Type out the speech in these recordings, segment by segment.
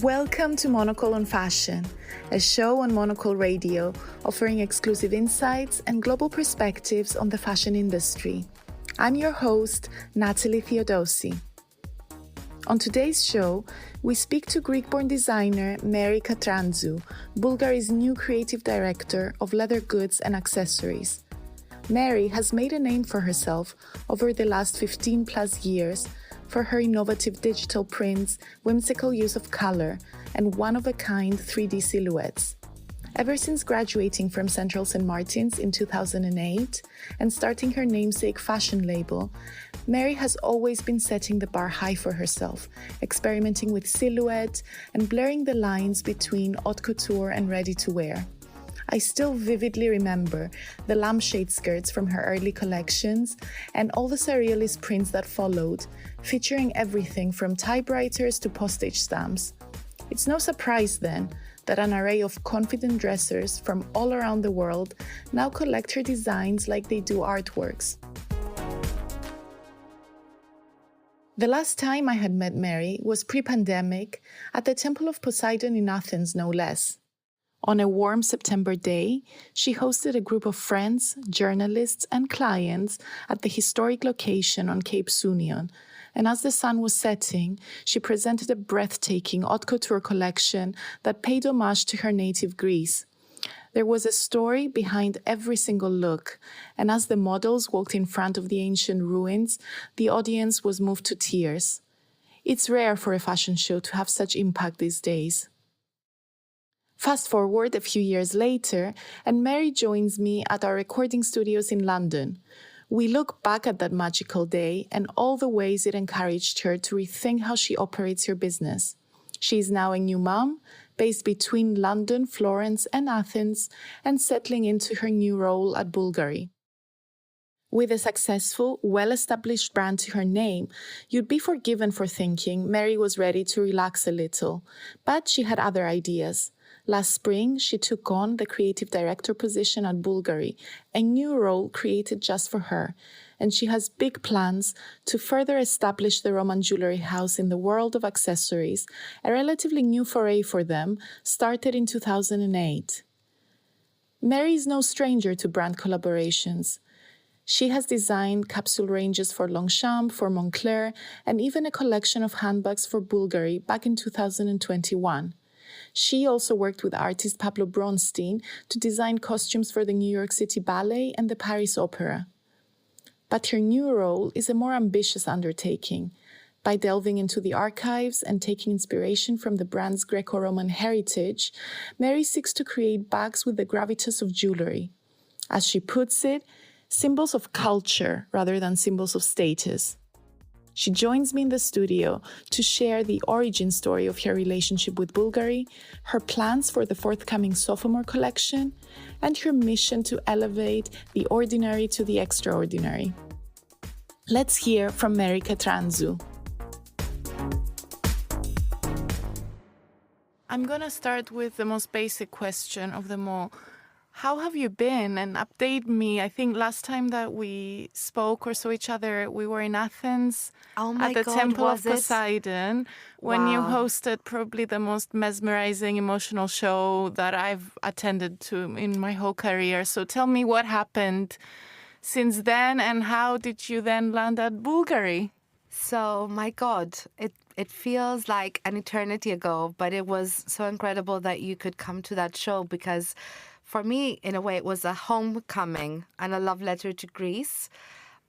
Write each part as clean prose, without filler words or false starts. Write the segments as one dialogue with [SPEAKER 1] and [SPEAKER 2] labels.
[SPEAKER 1] Welcome to Monocle on Fashion, a show on Monocle Radio offering exclusive insights and global perspectives on the fashion industry. I'm your host, Natalie Theodosi. On today's show, we speak to Greek-born designer Mary Katrantzou, Bulgari's new creative director of leather goods and accessories. Mary has made a name for herself over the last 15 plus years for her innovative digital prints, whimsical use of color, and one-of-a-kind 3D silhouettes. Ever since graduating from Central St. Martin's in 2008 and starting her namesake fashion label, Mary has always been setting the bar high for herself, experimenting with silhouette and blurring the lines between haute couture and ready-to-wear. I still vividly remember the lampshade skirts from her early collections and all the surrealist prints that followed, featuring everything from typewriters to postage stamps. It's no surprise then that an array of confident dressers from all around the world now collect her designs like they do artworks. The last time I had met Mary was pre-pandemic at the Temple of Poseidon in Athens, no less. On a warm September day, she hosted a group of friends, journalists, and clients at the historic location on Cape Sunion, and as the sun was setting, she presented a breathtaking haute couture collection that paid homage to her native Greece. There was a story behind every single look, and as the models walked in front of the ancient ruins, the audience was moved to tears. It's rare for a fashion show to have such impact these days. Fast forward a few years later, and Mary joins me at our recording studios in London. We look back at that magical day and all the ways it encouraged her to rethink how she operates her business. She is now a new mom, based between London, Florence, and Athens, and settling into her new role at Bulgari. With a successful, well-established brand to her name, you'd be forgiven for thinking Mary was ready to relax a little, but she had other ideas. Last spring, she took on the creative director position at Bulgari, a new role created just for her, and she has big plans to further establish the Roman jewelry house in the world of accessories, a relatively new foray for them, started in 2008. Mary is no stranger to brand collaborations. She has designed capsule ranges for Longchamp, for Monocle, and even a collection of handbags for Bulgari back in 2021. She also worked with artist Pablo Bronstein to design costumes for the New York City Ballet and the Paris Opera. But her new role is a more ambitious undertaking. By delving into the archives and taking inspiration from the brand's Greco-Roman heritage, Mary seeks to create bags with the gravitas of jewelry. As she puts it, symbols of culture rather than symbols of status. She joins me in the studio to share the origin story of her relationship with Bulgari, her plans for the forthcoming sophomore collection, and her mission to elevate the ordinary to the extraordinary. Let's hear from Mary Katrantzou. I'm going to start with the most basic question of them all. How have you been? And update me. I think last time that we spoke or saw each other, we were in Athens at the Temple of Poseidon when you hosted probably the most mesmerizing, emotional show that I've attended to in my whole career. So tell me what happened since then and how did you then land at Bulgari?
[SPEAKER 2] So, my God, it feels like an eternity ago, but it was so incredible that you could come to that show because for me, in a way, it was a homecoming and a love letter to Greece.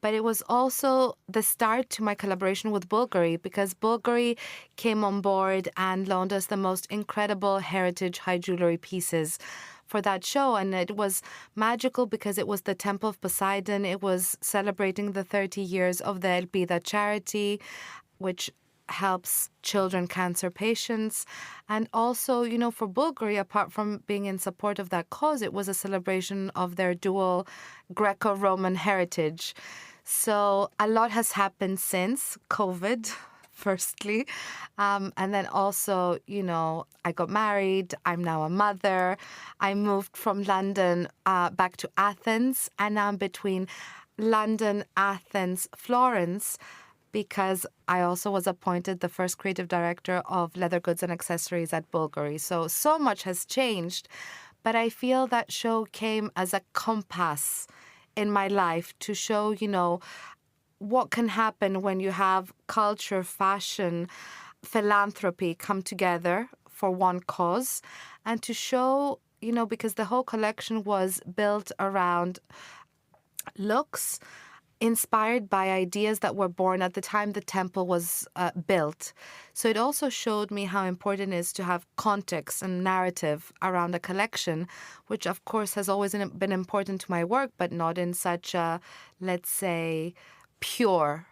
[SPEAKER 2] But it was also the start to my collaboration with Bulgari because Bulgari came on board and loaned us the most incredible heritage high jewelry pieces for that show. And it was magical because it was the Temple of Poseidon. It was celebrating the 30 years of the Elpida charity, which helps children cancer patients. And also, you know, for Bulgari, apart from being in support of that cause, it was a celebration of their dual Greco-Roman heritage. So a lot has happened since COVID. firstly. And then also, I got married. I'm now a mother. I moved from London back to Athens, and now I'm between London, Athens, Florence, because I also was appointed the first creative director of leather goods and accessories at Bulgari. So much has changed. But I feel that show came as a compass in my life to show, what can happen when you have culture, fashion, philanthropy come together for one cause, and to show, because the whole collection was built around looks inspired by ideas that were born at the time the temple was built. So it also showed me how important it is to have context and narrative around a collection, which of course has always been important to my work, but not in such a, let's say, pure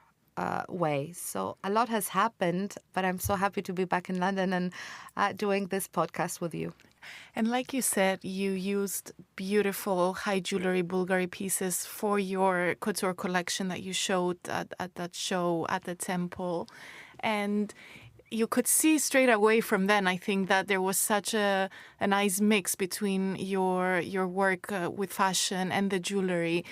[SPEAKER 2] way. So a lot has happened, but I'm so happy to be back in London and doing this podcast with you.
[SPEAKER 1] And like you said, you used beautiful high jewelry Bulgari pieces for your couture collection that you showed at that show at the temple. And you could see straight away from then, I think, that there was such a nice mix between your work with fashion and the jewelry.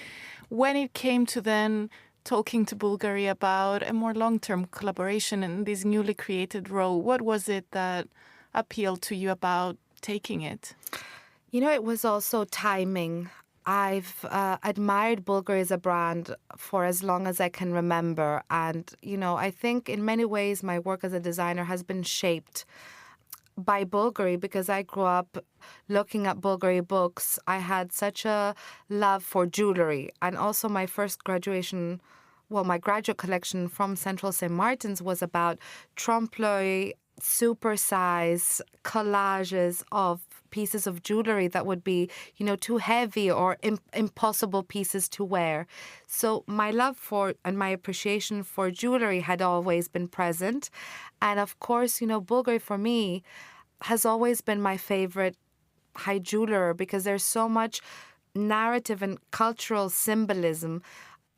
[SPEAKER 1] When it came to then talking to Bulgari about a more long-term collaboration in this newly created role, what was it that appealed to you about taking it?
[SPEAKER 2] It was also timing. I've admired Bulgari as a brand for as long as I can remember. And, I think in many ways my work as a designer has been shaped by Bulgari because I grew up looking at Bulgari books. I had such a love for jewelry. And also my first graduation, my graduate collection from Central St. Martin's was about trompe-l'oeil, supersize collages of pieces of jewelry that would be, too heavy or impossible pieces to wear. So my love for and my appreciation for jewelry had always been present. And of course, Bulgari for me has always been my favorite high jeweler because there's so much narrative and cultural symbolism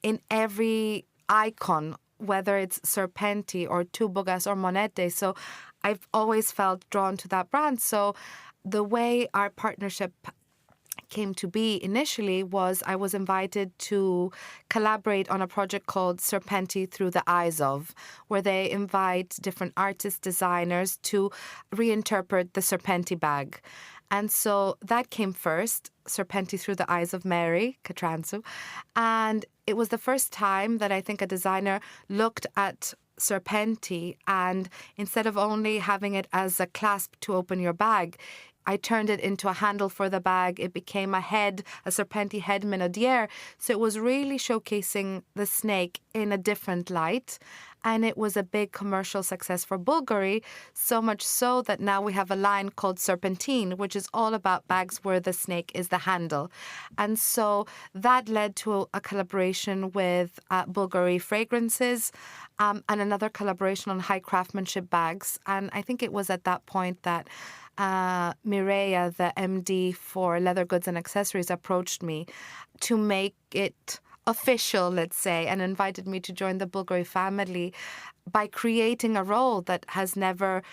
[SPEAKER 2] in every icon, whether it's Serpenti or Tubogas or Monete. So I've always felt drawn to that brand. So the way our partnership came to be initially was I was invited to collaborate on a project called Serpenti Through the Eyes Of, where they invite different artists, designers to reinterpret the Serpenti bag. And so that came first, Serpenti Through the Eyes of Mary Katrantzou. And it was the first time that I think a designer looked at Serpenti and instead of only having it as a clasp to open your bag, I turned it into a handle for the bag. It became a Serpenti head minaudière. So it was really showcasing the snake in a different light. And it was a big commercial success for Bulgari, so much so that now we have a line called Serpentine, which is all about bags where the snake is the handle. And so that led to a collaboration with Bulgari fragrances and another collaboration on high craftsmanship bags. And I think it was at that point that Mireia, the MD for leather goods and accessories, approached me to make it official, let's say, and invited me to join the Bulgari family by creating a role that has never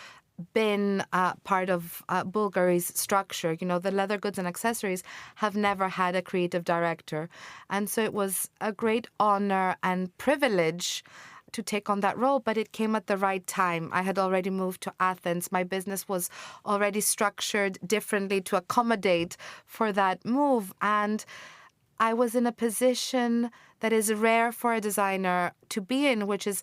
[SPEAKER 2] been part of Bulgari's structure. The leather goods and accessories have never had a creative director. And so it was a great honor and privilege to take on that role, but it came at the right time. I had already moved to Athens. My business was already structured differently to accommodate for that move. And I was in a position that is rare for a designer to be in, which is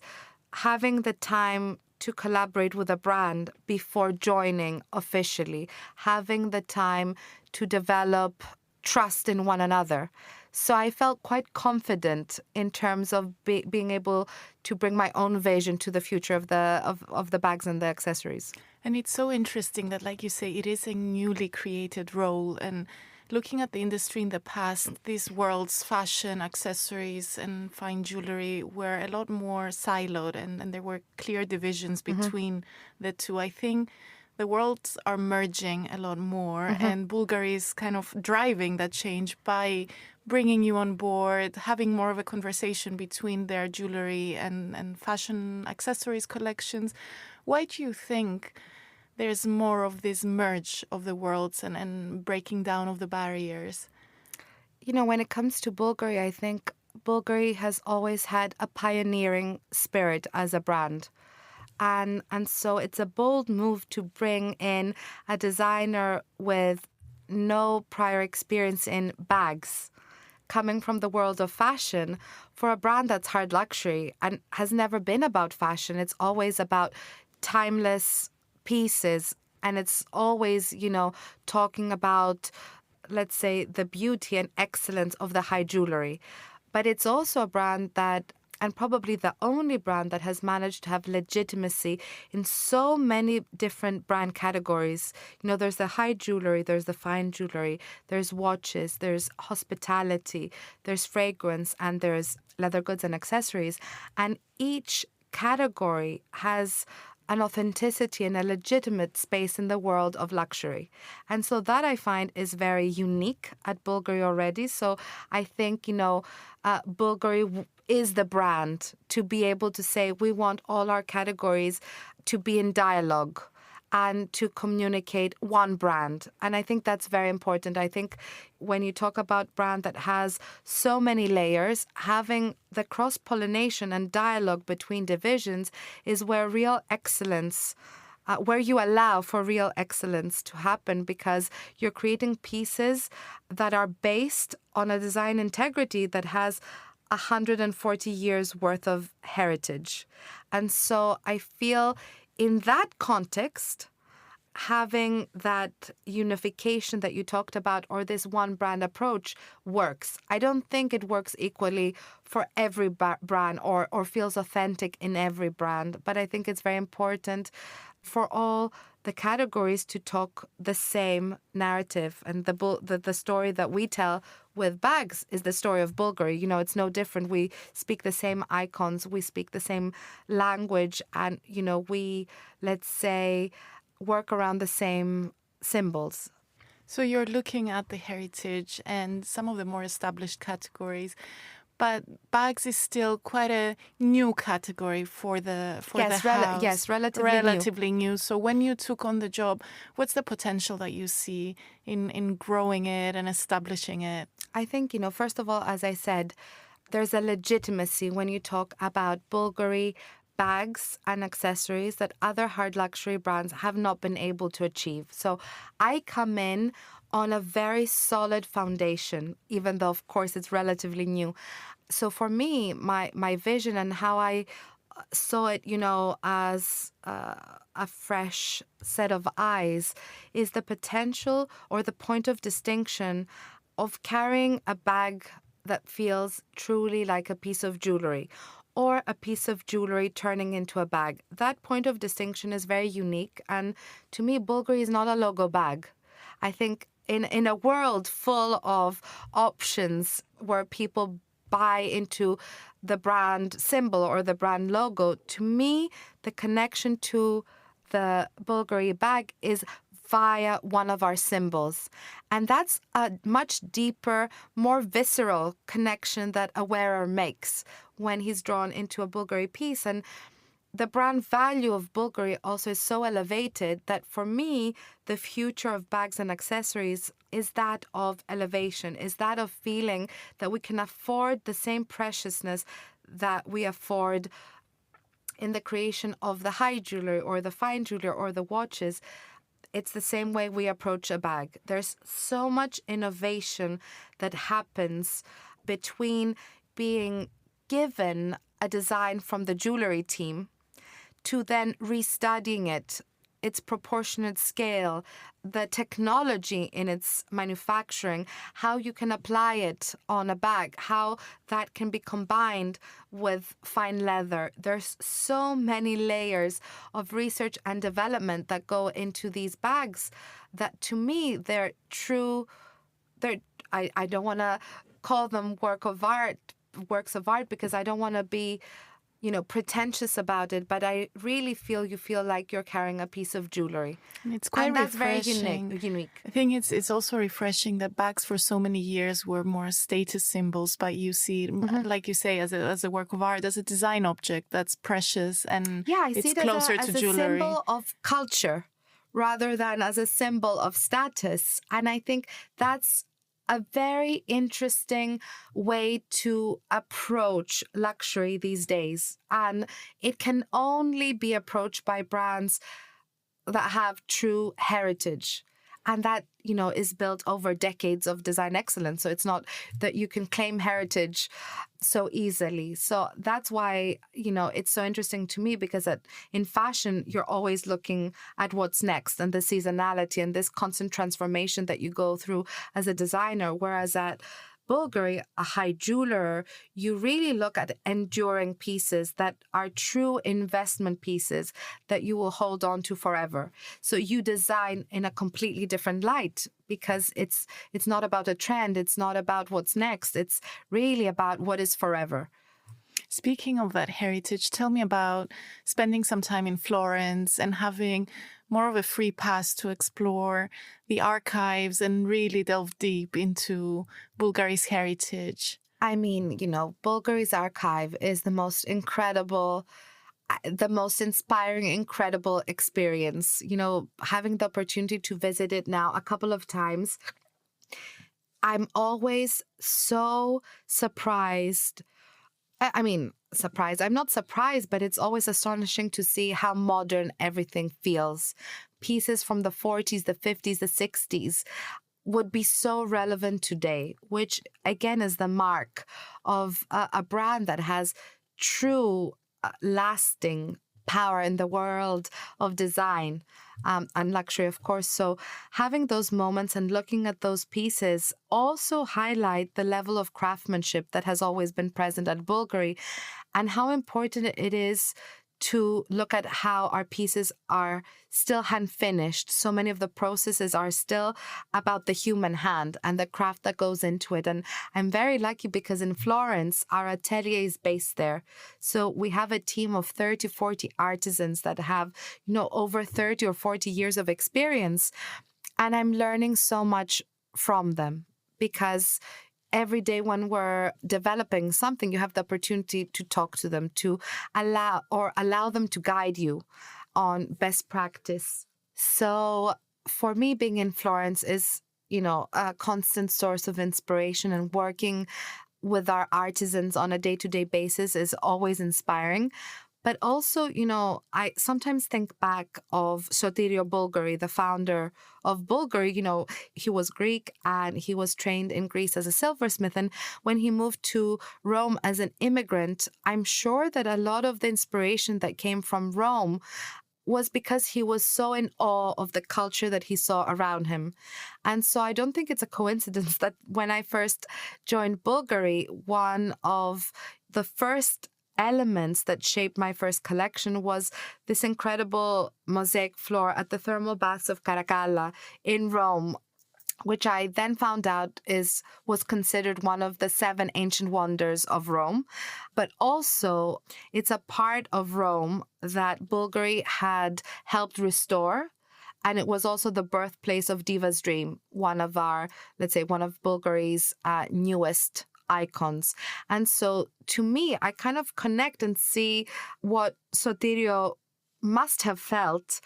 [SPEAKER 2] having the time to collaborate with a brand before joining officially, having the time to develop trust in one another. So I felt quite confident in terms of being able to bring my own vision to the future of the bags and the accessories.
[SPEAKER 1] And it's so interesting that, like you say, it is a newly created role. And looking at the industry in the past, these worlds, fashion, accessories, and fine jewelry were a lot more siloed, and there were clear divisions between the two. I think the worlds are merging a lot more, and Bulgari is kind of driving that change by bringing you on board, having more of a conversation between their jewelry and fashion accessories collections. Why do you think there's more of this merge of the worlds and breaking down of the barriers?
[SPEAKER 2] You know, when it comes to Bulgari, I think Bulgari has always had a pioneering spirit as a brand. And so it's a bold move to bring in a designer with no prior experience in bags, coming from the world of fashion, for a brand that's hard luxury and has never been about fashion. It's always about timeless pieces, and it's always, you know, talking about, let's say, the beauty and excellence of the high jewelry. But it's also a brand that, and probably the only brand that has managed to have legitimacy in so many different brand categories. You know, there's the high jewelry, there's the fine jewelry, there's watches, there's hospitality, there's fragrance, and there's leather goods and accessories. And each category has an authenticity and a legitimate space in the world of luxury. And so that I find is very unique at Bulgari already. So I think, you know, Bulgari is the brand to be able to say we want all our categories to be in dialogue and to communicate one brand. And I think that's very important. I think when you talk about brand that has so many layers, having the cross-pollination and dialogue between divisions is where real excellence, where you allow for real excellence to happen, because you're creating pieces that are based on a design integrity that has 140 years worth of heritage. And so I feel in that context, having that unification that you talked about, or this one brand approach, works. I don't think it works equally for every brand or feels authentic in every brand, but I think it's very important for all the categories to talk the same narrative. And the story that we tell with bags is the story of Bulgari. You know, it's no different. We speak the same icons, we speak the same language, and, you know, we, let's say, work around the same symbols.
[SPEAKER 1] So you're looking at the heritage and some of the more established categories, but bags is still quite a new category for the house.
[SPEAKER 2] Yes,
[SPEAKER 1] relatively new. So when you took on the job, what's the potential that you see in growing it and establishing it?
[SPEAKER 2] I think, you know, first of all, as I said, there's a legitimacy when you talk about Bulgari bags and accessories that other hard luxury brands have not been able to achieve. So I come in on a very solid foundation, even though, of course, it's relatively new. So for me, my vision and how I saw it, you know, as a fresh set of eyes is the potential or the point of distinction of carrying a bag that feels truly like a piece of jewelry, or a piece of jewelry turning into a bag. That point of distinction is very unique. And to me, Bulgari is not a logo bag. I think in a world full of options where people buy into the brand symbol or the brand logo, to me, the connection to the Bulgari bag is via one of our symbols. And that's a much deeper, more visceral connection that a wearer makes when he's drawn into a Bulgari piece. And the brand value of Bulgari also is so elevated that for me, the future of bags and accessories is that of elevation, is that of feeling that we can afford the same preciousness that we afford in the creation of the high jewelry or the fine jewelry or the watches. It's the same way we approach a bag. There's so much innovation that happens between being given a design from the jewelry team to then restudying it, its proportionate scale, the technology in its manufacturing, how you can apply it on a bag, how that can be combined with fine leather. There's so many layers of research and development that go into these bags that, to me, they're true. I don't want to call them works of art because I don't want to be pretentious about it, but I really feel you feel like you're carrying a piece of jewelry.
[SPEAKER 1] And it's quite
[SPEAKER 2] and that's
[SPEAKER 1] refreshing.
[SPEAKER 2] Very unique.
[SPEAKER 1] I think it's also refreshing that bags for so many years were more status symbols, but you see it, like you say, as a work of art, as a design object that's precious, and
[SPEAKER 2] I
[SPEAKER 1] it's
[SPEAKER 2] see it
[SPEAKER 1] closer
[SPEAKER 2] as
[SPEAKER 1] to
[SPEAKER 2] a
[SPEAKER 1] jewelry.
[SPEAKER 2] symbol of culture rather than as a symbol of status. And I think that's a very interesting way to approach luxury these days. And it can only be approached by brands that have true heritage. And that, is built over decades of design excellence. So it's not that you can claim heritage so easily. So that's why, it's so interesting to me, because in fashion, you're always looking at what's next and the seasonality and this constant transformation that you go through as a designer. Whereas at Bulgari, a high jeweler, you really look at enduring pieces that are true investment pieces that you will hold on to forever. So you design in a completely different light, because it's not about a trend. It's not about what's next. It's really about what is forever.
[SPEAKER 1] Speaking of that heritage, tell me about spending some time in Florence and having more of a free pass to explore the archives and really delve deep into Bulgari's heritage.
[SPEAKER 2] I mean, Bulgari's archive is the most incredible, the most inspiring, incredible experience. Having the opportunity to visit it now a couple of times, I'm always so surprised. Surprised. I'm not surprised, but it's always astonishing to see how modern everything feels. Pieces from the 40s, the 50s, the 60s would be so relevant today, which again is the mark of a brand that has true lasting power in the world of design and luxury, of course. So having those moments and looking at those pieces also highlight the level of craftsmanship that has always been present at Bulgari, and how important it is to look at how our pieces are still hand finished. So many of the processes are still about the human hand and the craft that goes into it. And I'm very lucky because in Florence, our atelier is based there. So we have a team of 30, 40 artisans that have, over 30 or 40 years of experience. And I'm learning so much from them, because every day when we're developing something, you have the opportunity to talk to them, to allow them to guide you on best practice. So for me, being in Florence is, a constant source of inspiration, and working with our artisans on a day-to-day basis is always inspiring. But also, I sometimes think back of Sotirio Bulgari, the founder of Bulgari. He was Greek and he was trained in Greece as a silversmith. And when he moved to Rome as an immigrant, I'm sure that a lot of the inspiration that came from Rome was because he was so in awe of the culture that he saw around him. And so I don't think it's a coincidence that when I first joined Bulgari, one of the first elements that shaped my first collection was this incredible mosaic floor at the thermal baths of Caracalla in Rome, which I then found out was considered one of the 7 ancient wonders of Rome. But also, it's a part of Rome that Bulgari had helped restore. And it was also the birthplace of Diva's Dream, one of Bulgari's newest icons. And so to me, I kind of connect and see what Sotirio must have felt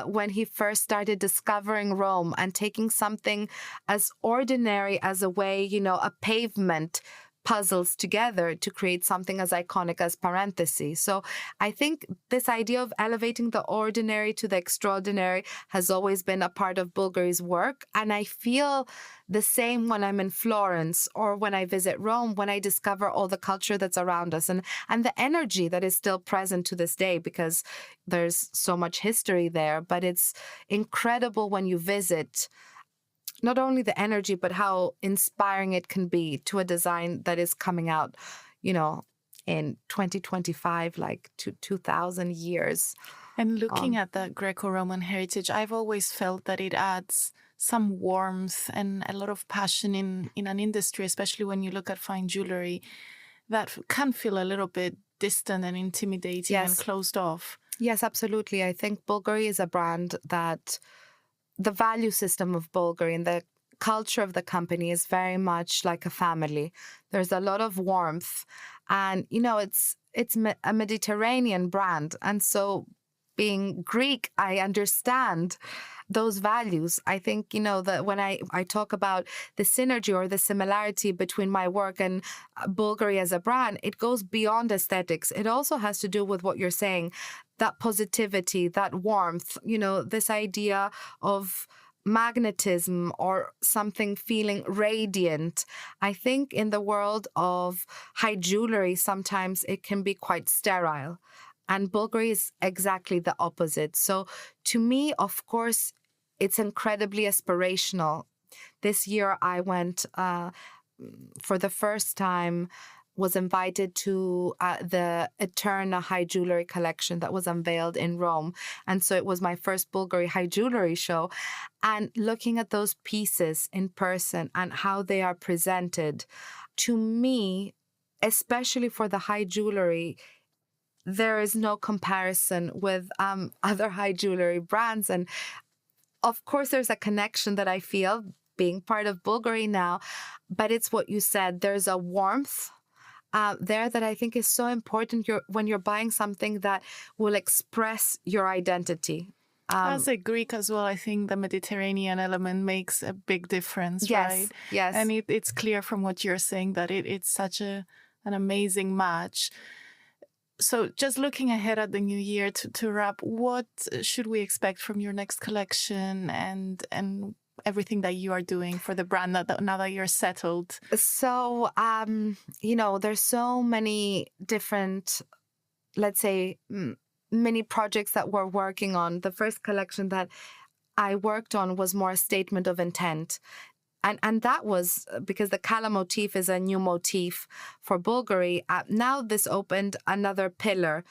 [SPEAKER 2] when he first started discovering Rome and taking something as ordinary as a way, a pavement puzzles together to create something as iconic as parentheses. So I think this idea of elevating the ordinary to the extraordinary has always been a part of Bulgari's work. And I feel the same when I'm in Florence or when I visit Rome, when I discover all the culture that's around us and the energy that is still present to this day, because there's so much history there. But it's incredible when you visit not only the energy, but how inspiring it can be to a design that is coming out, in 2025, like 2,000 years.
[SPEAKER 1] And looking at the Greco-Roman heritage, I've always felt that it adds some warmth and a lot of passion in an industry, especially when you look at fine jewelry, that can feel a little bit distant and intimidating and
[SPEAKER 2] Yes.
[SPEAKER 1] closed off.
[SPEAKER 2] Yes, absolutely. I think Bulgari is a brand that the value system of Bulgari and the culture of the company is very much like a family. There's a lot of warmth, and it's a Mediterranean brand, and so being Greek, I understand those values. I think, that when I talk about the synergy or the similarity between my work and Bulgari as a brand, it goes beyond aesthetics. It also has to do with what you're saying, that positivity, that warmth, this idea of magnetism or something feeling radiant. I think in the world of high jewelry, sometimes it can be quite sterile. And Bulgari is exactly the opposite. So to me, of course, it's incredibly aspirational. This year I went for the first time, was invited to the Eterna high jewelry collection that was unveiled in Rome. And so it was my first Bulgari high jewelry show. And looking at those pieces in person and how they are presented, to me, especially for the high jewelry, there is no comparison with other high jewelry brands. And of course, there's a connection that I feel being part of Bulgari now, but it's what you said. There's a warmth there that I think is so important when you're buying something that will express your identity.
[SPEAKER 1] As a Greek as well, I think the Mediterranean element makes a big difference, right?
[SPEAKER 2] Yes.
[SPEAKER 1] And it's clear from what you're saying that it's such an amazing match. So just looking ahead at the new year to wrap, what should we expect from your next collection and everything that you are doing for the brand now that you're settled?
[SPEAKER 2] So, there's so many different, let's say, mini projects that we're working on. The first collection that I worked on was more a statement of intent. And that was because the Kala motif is a new motif for Bulgari. Now this opened another pillar,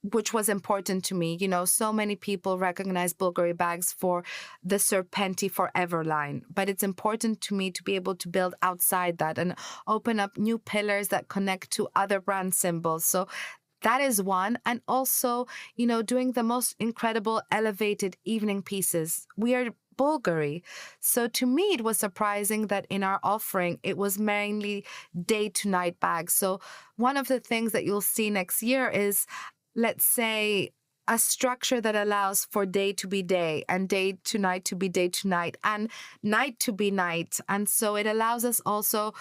[SPEAKER 2] which was important to me. So many people recognize Bulgari bags for the Serpenti Forever line, but it's important to me to be able to build outside that and open up new pillars that connect to other brand symbols. So that is one. And also, doing the most incredible elevated evening pieces. We are Bulgari. So to me, it was surprising that in our offering, it was mainly day to night bags. So one of the things that you'll see next year is, let's say, a structure that allows for day to be day and day to night to be day to night and night to be night. And so it allows us also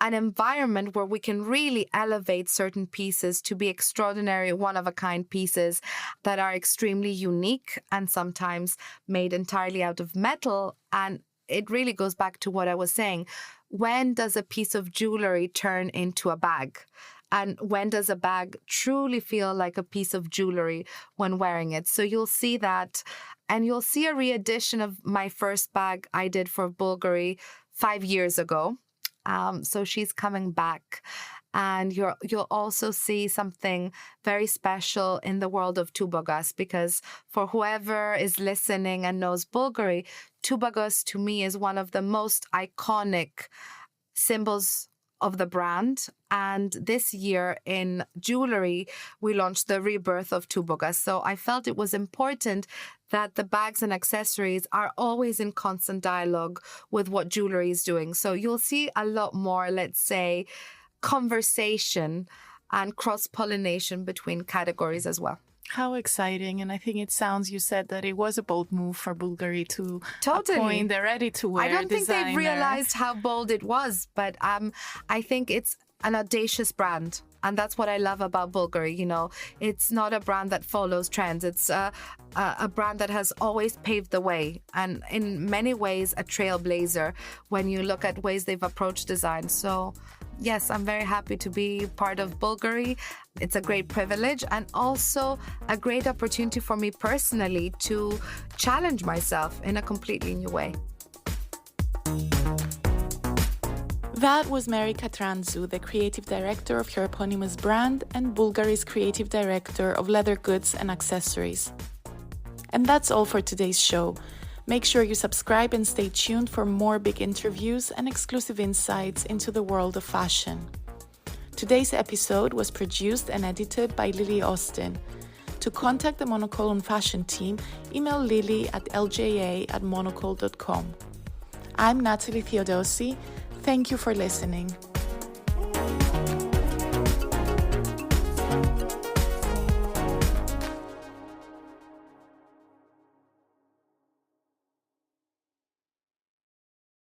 [SPEAKER 2] an environment where we can really elevate certain pieces to be extraordinary, one-of-a-kind pieces that are extremely unique and sometimes made entirely out of metal. And it really goes back to what I was saying. When does a piece of jewelry turn into a bag? And when does a bag truly feel like a piece of jewelry when wearing it? So you'll see that. And you'll see a re-edition of my first bag I did for Bulgari 5 years ago. So she's coming back. And you'll also see something very special in the world of Tubagas, because for whoever is listening and knows Bulgari, Tubagas to me is one of the most iconic symbols of the brand. And this year in jewelry, we launched the rebirth of Tubagas. So I felt it was important that the bags and accessories are always in constant dialogue with what jewelry is doing. So you'll see a lot more, let's say, conversation and cross-pollination between categories as well.
[SPEAKER 1] How exciting. And I think it sounds, you said that it was a bold move for Bulgari to
[SPEAKER 2] totally
[SPEAKER 1] appoint the ready-to-wear
[SPEAKER 2] I don't
[SPEAKER 1] designer.
[SPEAKER 2] think they've realized how bold it was, but I think it's an audacious brand. And that's what I love about Bulgari. It's not a brand that follows trends. It's a brand that has always paved the way, and in many ways a trailblazer when you look at ways they've approached design. So yes, I'm very happy to be part of Bulgari. It's a great privilege and also a great opportunity for me personally to challenge myself in a completely new way.
[SPEAKER 1] That was Mary Katrantzou, the creative director of her eponymous brand and Bulgari's creative director of leather goods and accessories. And that's all for today's show. Make sure you subscribe and stay tuned for more big interviews and exclusive insights into the world of fashion. Today's episode was produced and edited by Lily Austin. To contact the Monocle on Fashion team, email Lily at lja@monocle.com. I'm Natalie Theodosi. Thank you for listening.